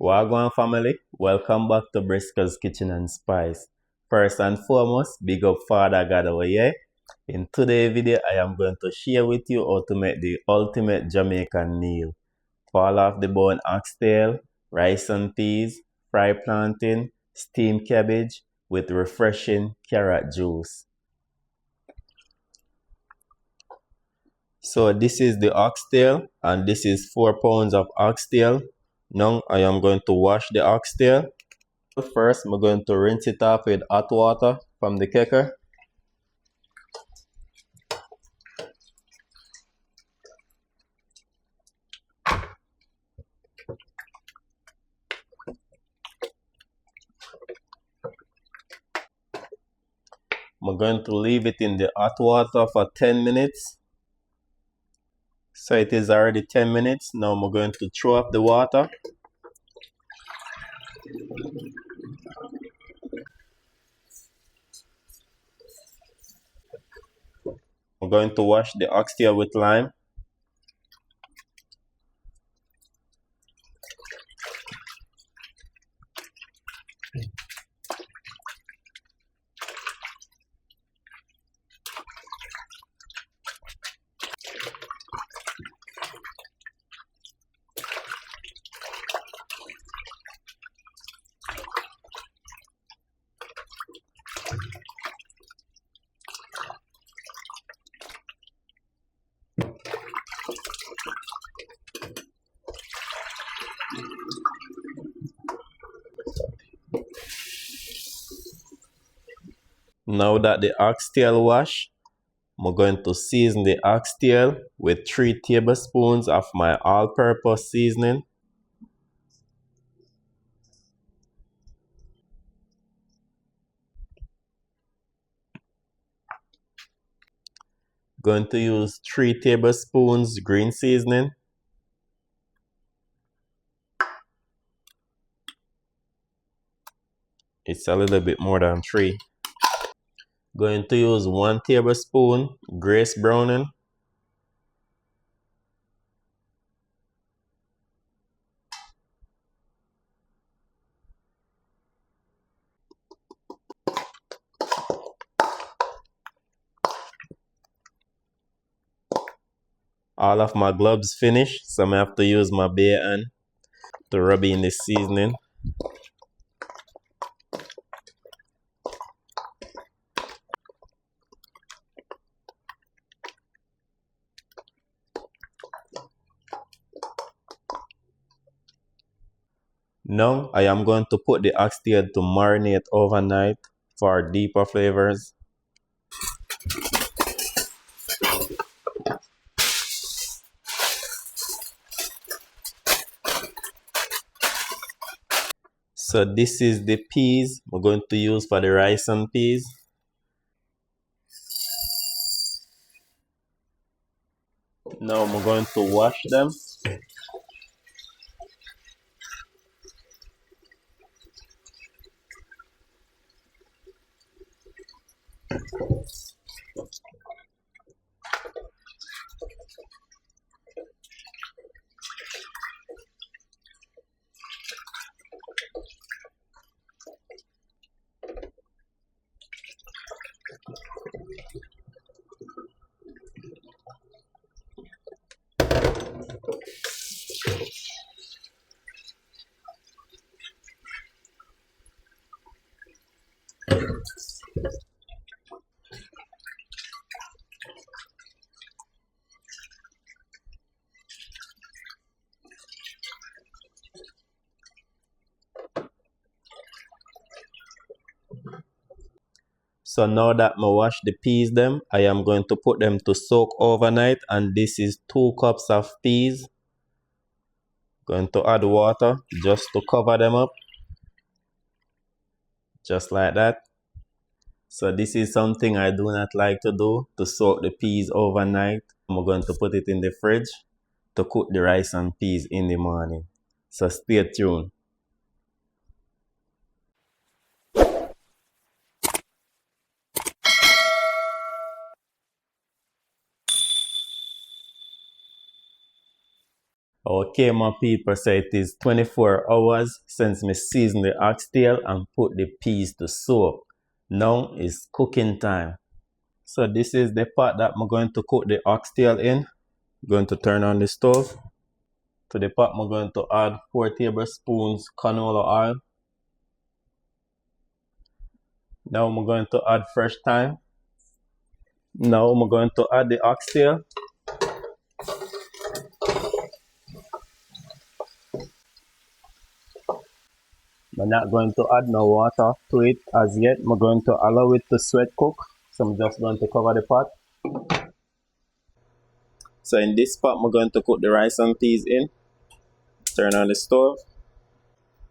Wagwan family, welcome back to Briscoe's Kitchen and Spice. First and foremost, big up Father God over here. In today's video, I am going to share with you how to make the ultimate Jamaican meal. Fall off the bone oxtail, rice and peas, fried plantain, steamed cabbage with refreshing carrot juice. So this is the oxtail and this is 4 pounds of oxtail. Now I am going to wash the oxtail. First, I'm going to rinse it off with hot water from the ketchup. I'm going to leave it in the hot water for 10 minutes. So it is already 10 minutes. Now I'm going to throw up the water. I'm going to wash the oxtail with lime. Now that the oxtail wash, I'm going to season the oxtail with 3 tablespoons of my all-purpose seasoning. Going to use 3 tablespoons green seasoning. It's a little bit more than 3. Going to use 1 tablespoon grace browning. All of my gloves finished, so I have to use my bare hand to rub in the seasoning. Now I am going to put the oxtail to marinate overnight for deeper flavors. So this is the peas we're going to use for the rice and peas. Now I'm going to wash them. So now that I wash the peas them, I am going to put them to soak overnight, and this is 2 cups of peas. Going to add water just to cover them up. Just like that. So this is something I do not like to do, to soak the peas overnight. I'm going to put it in the fridge to cook the rice and peas in the morning. So stay tuned. Okay, my people, so it is 24 hours since me seasoned the oxtail and put the peas to soak. Now it's cooking time. So this is the pot that I'm going to cook the oxtail in. Going to turn on the stove. To the pot, I'm going to add 4 tablespoons canola oil. Now I'm going to add fresh thyme. Now I'm going to add the oxtail. I'm not going to add no water to it as yet. I'm going to allow it to sweat cook. So I'm just going to cover the pot. So in this pot, I'm going to cook the rice and peas in. Turn on the stove.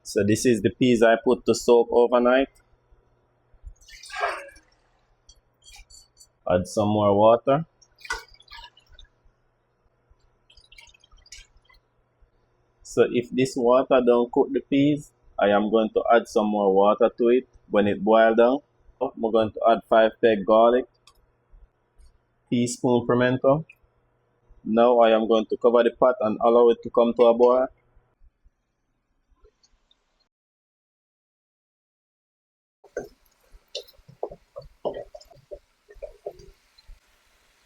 So this is the peas I put to soak overnight. Add some more water. So if this water don't cook the peas, I am going to add some more water to it when it boils down. I'm going to add 5 peg garlic, teaspoon pimento. Now I am going to cover the pot and allow it to come to a boil.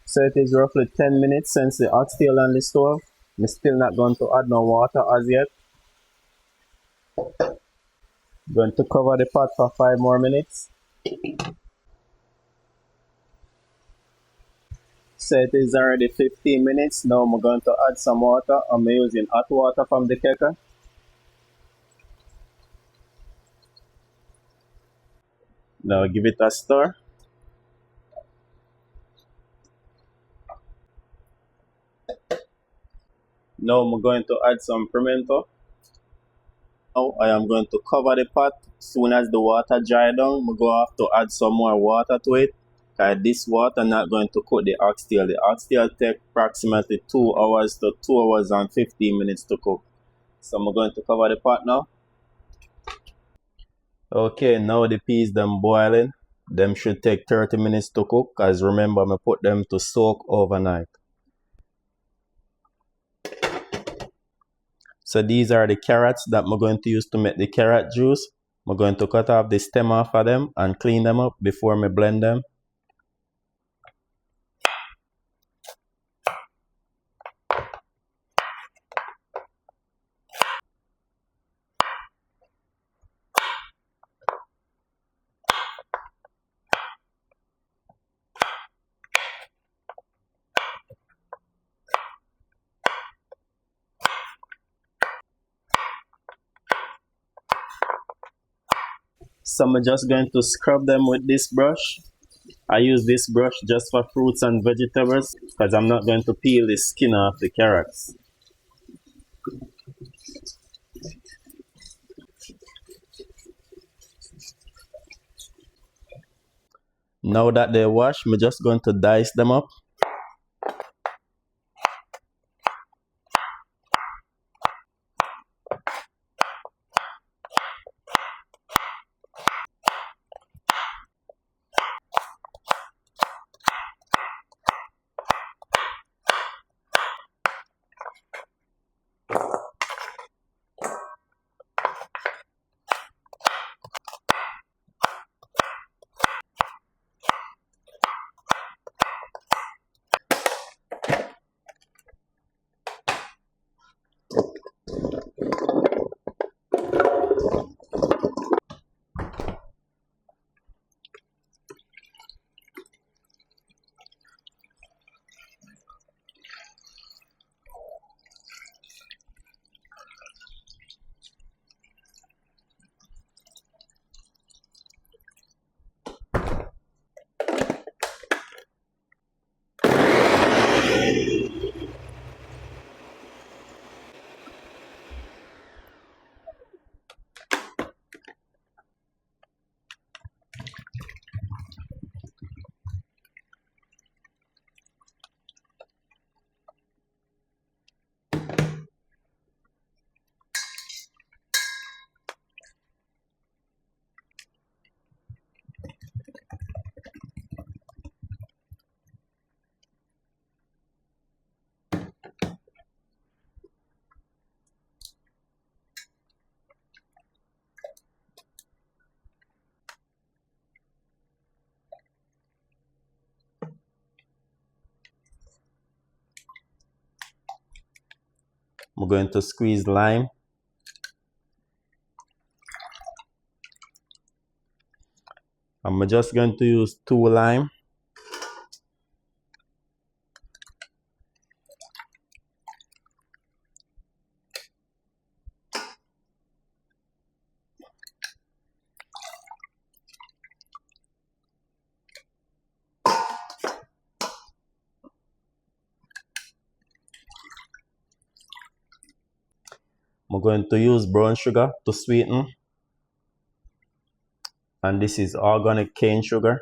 So it is roughly 10 minutes since the oxtail on the stove. I'm still not going to add no water as yet. Going to cover the pot for 5 more minutes. So it is already 15 minutes. Now I'm going to add some water. I'm using hot water from the kettle. Now give it a stir. Now I'm going to add some pimento. Now I am going to cover the pot. Soon as the water dry down, I'm going to have to add some more water to it. Because this water not going to cook the oxtail. The oxtail take approximately 2 hours to 2 hours and 15 minutes to cook. So I'm going to cover the pot now. Okay, now the peas them boiling. Them should take 30 minutes to cook, because remember I put them to soak overnight. So these are the carrots that I'm going to use to make the carrot juice. I'm going to cut off the stem off of them and clean them up before I blend them. So I'm just going to scrub them with this brush. I use this brush just for fruits and vegetables because I'm not going to peel the skin off the carrots. Now that they're washed, I'm just going to dice them up. I'm going to squeeze lime. I'm just going to use 2 lime. I'm going to use brown sugar to sweeten. And this is organic cane sugar.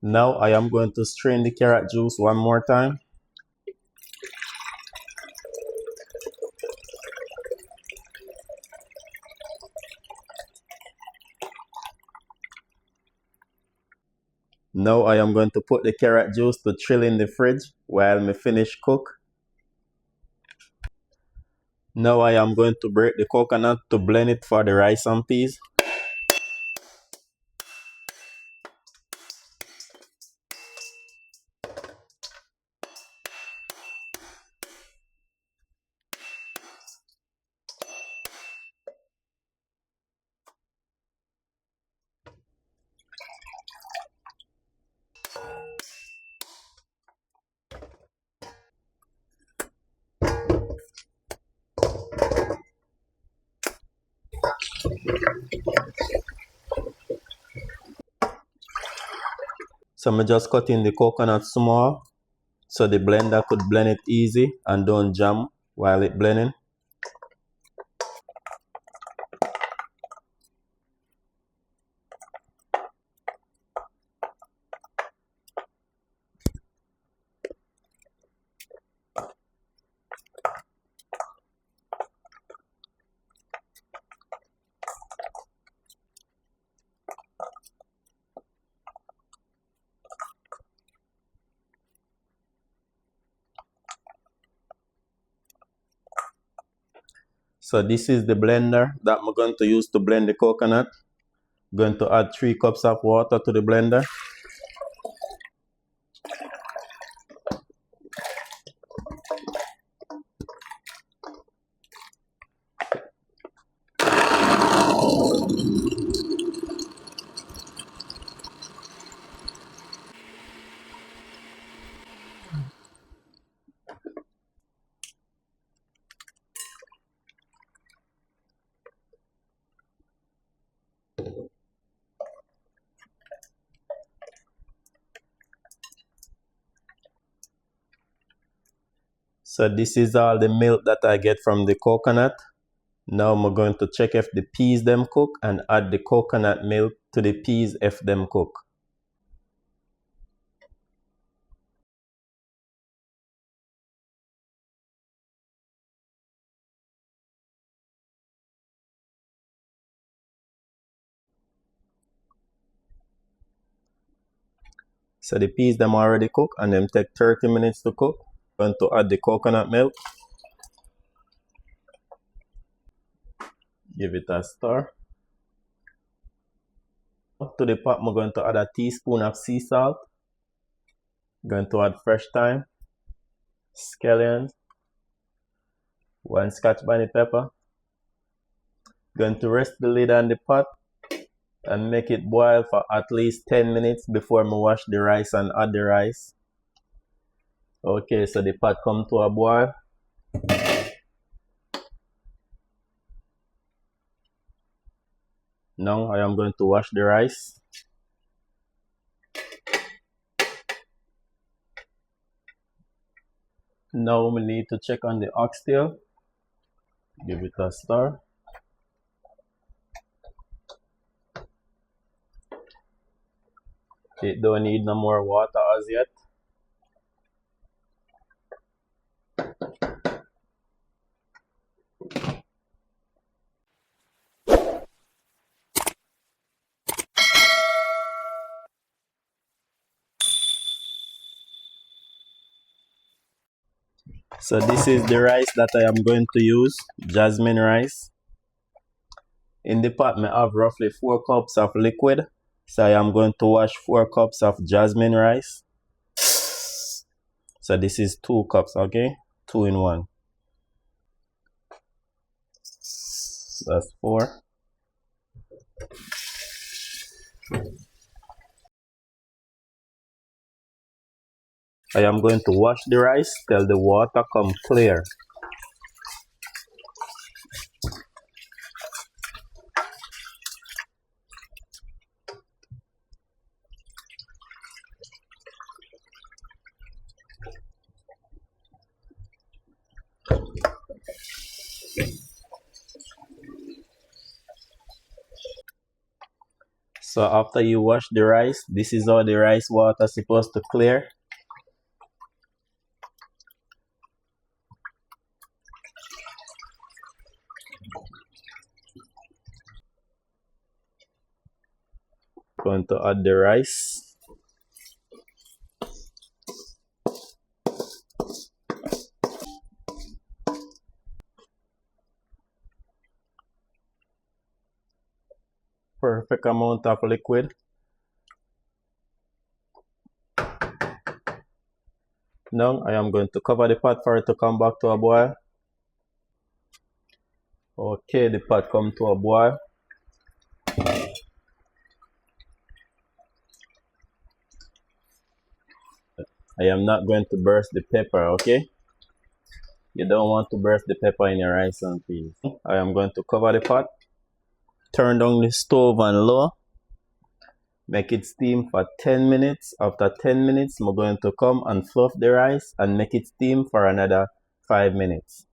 Now I am going to strain the carrot juice one more time. Now I am going to put the carrot juice to chill in the fridge while me finish cook. Now I am going to break the coconut to blend it for the rice and peas. So I'm just cutting the coconut small so the blender could blend it easy and don't jam while it blending. So this is the blender that I'm going to use to blend the coconut. I'm going to add 3 cups of water to the blender. So this is all the milk that I get from the coconut. Now I'm going to check if the peas them cook and add the coconut milk to the peas if them cook. So the peas them already cook and them take 30 minutes to cook. I'm going to add the coconut milk. Give it a stir. To the pot, I'm going to add a teaspoon of sea salt. Going to add fresh thyme, scallions, 1 Scotch bonnet pepper. Going to rest the lid on the pot and make it boil for at least 10 minutes before I wash the rice and add the rice. Okay, so the pot come to a boil. Now I am going to wash the rice. Now we need to check on the oxtail. Give it a stir. It don't need no more water as yet. So this is the rice that I am going to use, Jasmine rice. In the pot, I have roughly 4 cups of liquid. So I am going to wash 4 cups of jasmine rice. So this is 2 cups, okay? 2 in 1. That's 4. I am going to wash the rice till the water come clear. So after you wash the rice, this is how the rice water is supposed to clear. Going to add the rice. Perfect amount of liquid. Now I am going to cover the pot for it to come back to a boil. Okay, the pot come to a boil. I am not going to burst the pepper, okay? You don't want to burst the pepper in your rice and peas. I am going to cover the pot. Turn down the stove on low. Make it steam for 10 minutes. After 10 minutes, I'm going to come and fluff the rice and make it steam for another 5 minutes.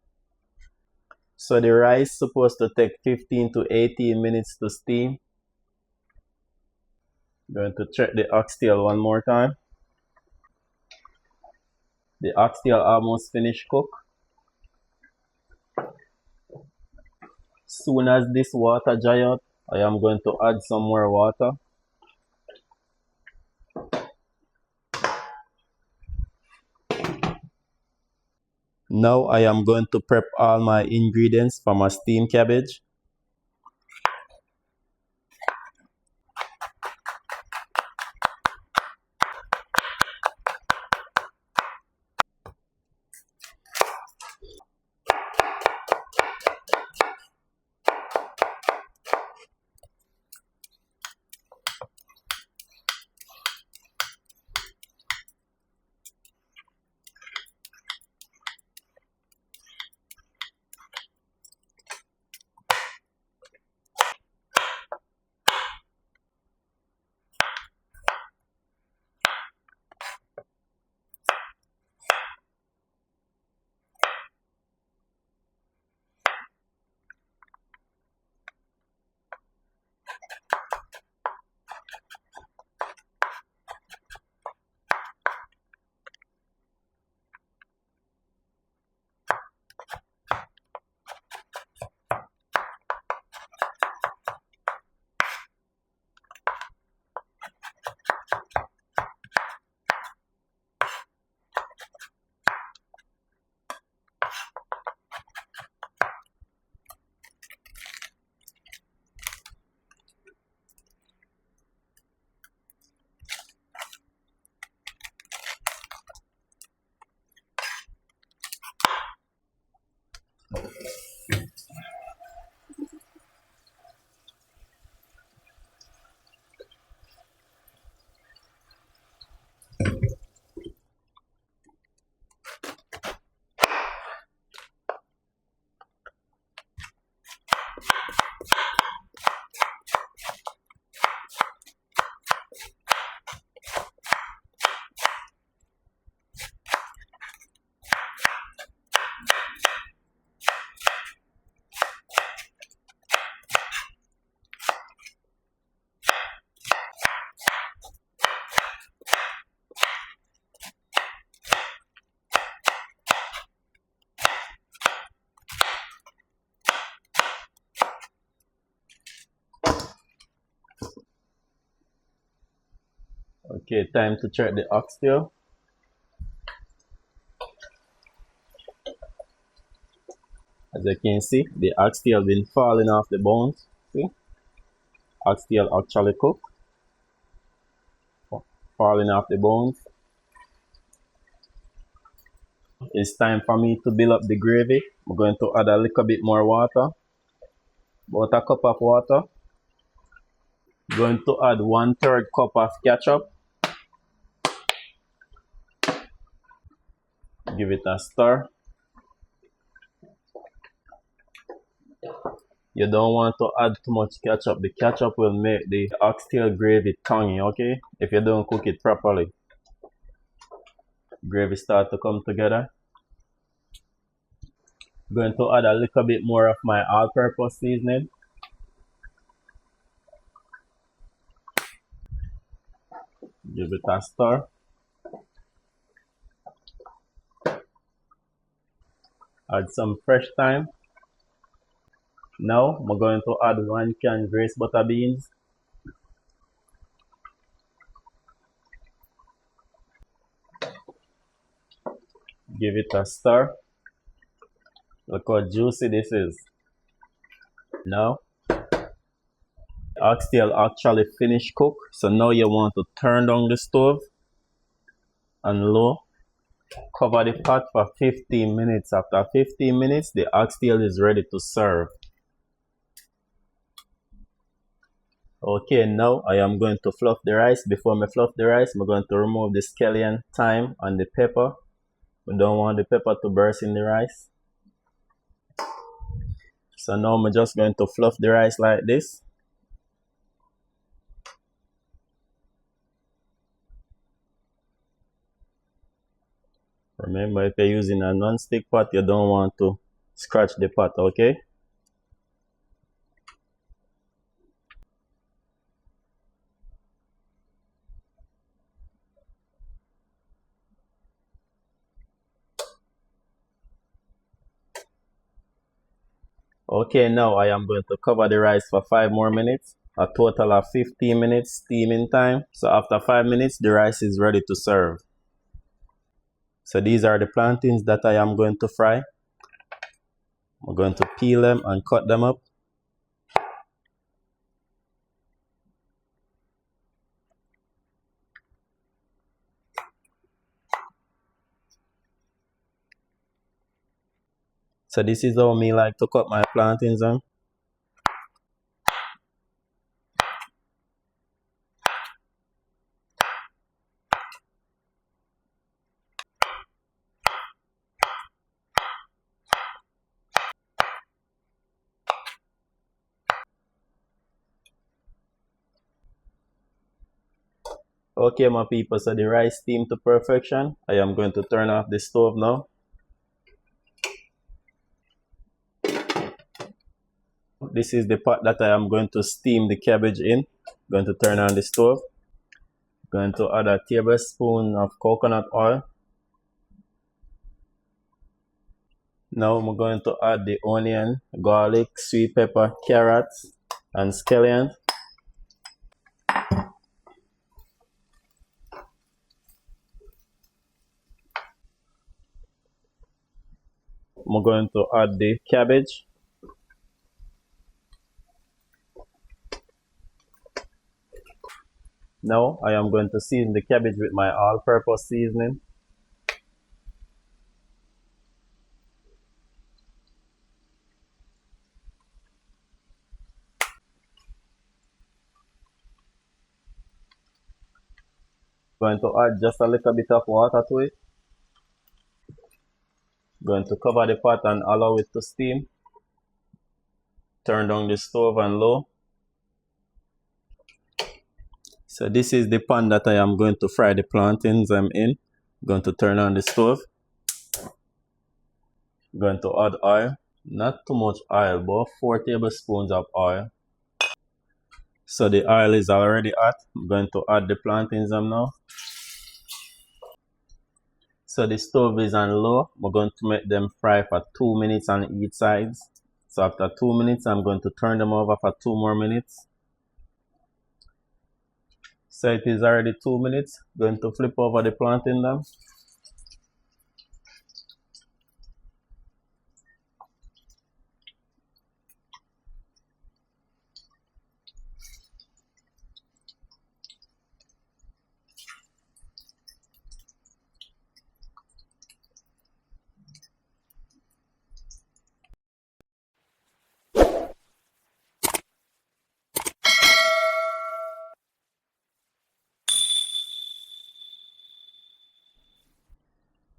So the rice is supposed to take 15 to 18 minutes to steam. Going to check the oxtail one more time. The oxtail almost finished cook. Soon as this water dry out, I am going to add some more water. Now I am going to prep all my ingredients for my steamed cabbage. Okay, time to check the oxtail. As you can see, the oxtail been falling off the bones. See? oxtail actually cooked, falling off the bones. It's time for me to build up the gravy. I'm going to add a little bit more water, about a cup of water. Going to add 1/3 cup of ketchup. Give it a stir. You don't want to add too much ketchup. The ketchup will make the oxtail gravy tangy, okay? If you don't cook it properly. Gravy start to come together. Going to add a little bit more of my all-purpose seasoning. Give it a stir. Add some fresh thyme. Now I'm going to add 1 can grace butter beans. Give it a stir. Look how juicy this is. Now, oxtail actually finished cook. So now you want to turn down the stove on low. Cover the pot for 15 minutes. After 15 minutes, the oxtail is ready to serve. Okay, now I am going to fluff the rice. Before I fluff the rice, I'm going to remove the scallion, thyme, and the pepper. We don't want the pepper to burst in the rice. So now I'm just going to fluff the rice like this. Remember, if you're using a non-stick pot, you don't want to scratch the pot, okay? Okay, now I am going to cover the rice for 5 more minutes. A total of 15 minutes steaming time. So after 5 minutes, the rice is ready to serve. So these are the plantains that I am going to fry. I'm going to peel them and cut them up. So this is how me like to cut my plantains on. Okay, my people, so the rice steamed to perfection. I am going to turn off the stove now. This is the pot that I am going to steam the cabbage in. Going to turn on the stove. Going to add a tablespoon of coconut oil. Now I'm going to add the onion, garlic, sweet pepper, carrots, and scallions. I'm going to add the cabbage. Now I am going to season the cabbage with my all-purpose seasoning. Going to add just a little bit of water to it. Going to cover the pot and allow it to steam. Turn down the stove on low. So this is the pan that I am going to fry the plantains I'm in. Going to turn on the stove. Going to add oil. Not too much oil, but 4 tablespoons of oil. So the oil is already hot. I'm going to add the plantains now. So the stove is on low. We're going to make them fry for 2 minutes on each side. So after 2 minutes, I'm going to turn them over for 2 more minutes. So it is already 2 minutes. Going to flip over the plantain now.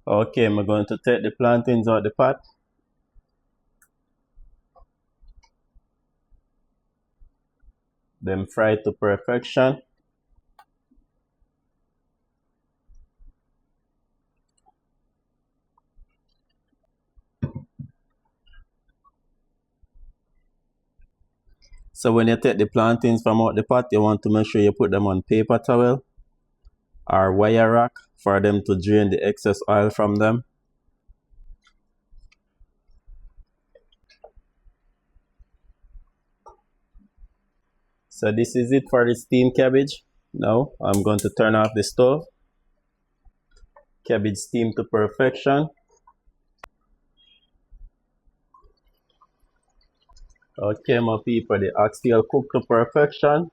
Okay, I'm going to take the plantains out the pot. Then fry to perfection. So when you take the plantains from out the pot, you want to make sure you put them on paper towel or wire rack for them to drain the excess oil from them. So this is it for the steamed cabbage. Now I'm going to turn off the stove. Cabbage steamed to perfection. Okay, my people, the oxtail cooked to perfection.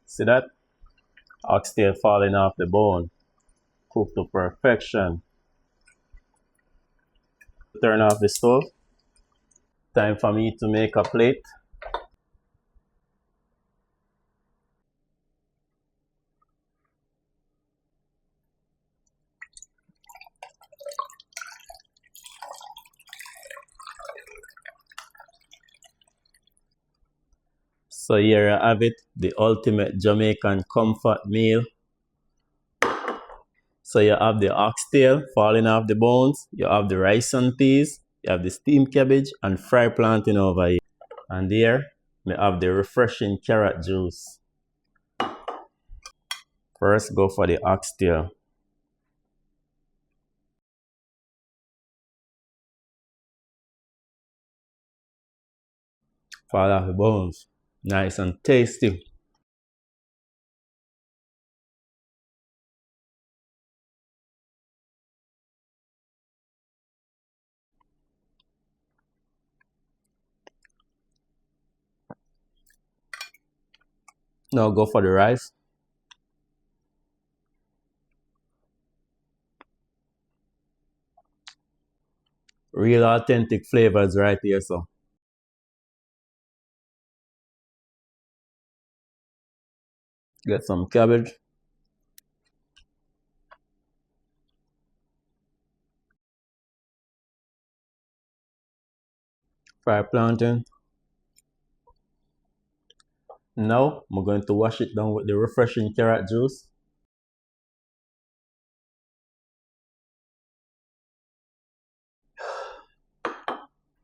See that? Oxtail falling off the bone. Cooked to perfection. Turn off the stove. Time for me to make a plate. So here you have it, the ultimate Jamaican comfort meal. So you have the oxtail falling off the bones, you have the rice and peas, you have the steamed cabbage and fried plantain over here. And here, we have the refreshing carrot juice. First, go for the oxtail. Fall off the bones. Nice and tasty. Now go for the rice. Real authentic flavors right here, so. Get some cabbage. Fried plantain. Now, I'm going to wash it down with the refreshing carrot juice.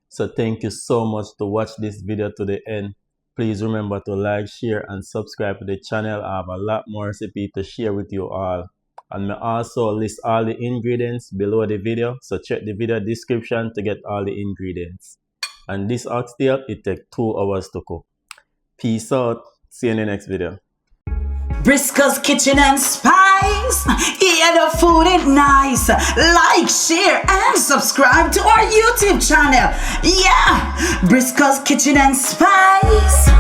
So thank you so much to watch this video to the end. Please remember to like, share and subscribe to the channel. I have a lot more recipe to share with you all. And I also list all the ingredients below the video. So check the video description to get all the ingredients. And this oxtail, it takes 2 hours to cook. Peace out. See you in the next video. Briscoe's Kitchen and Spice. Yeah, the food is nice. Like, share, and subscribe to our YouTube channel. Yeah, Briscoe's Kitchen and Spice.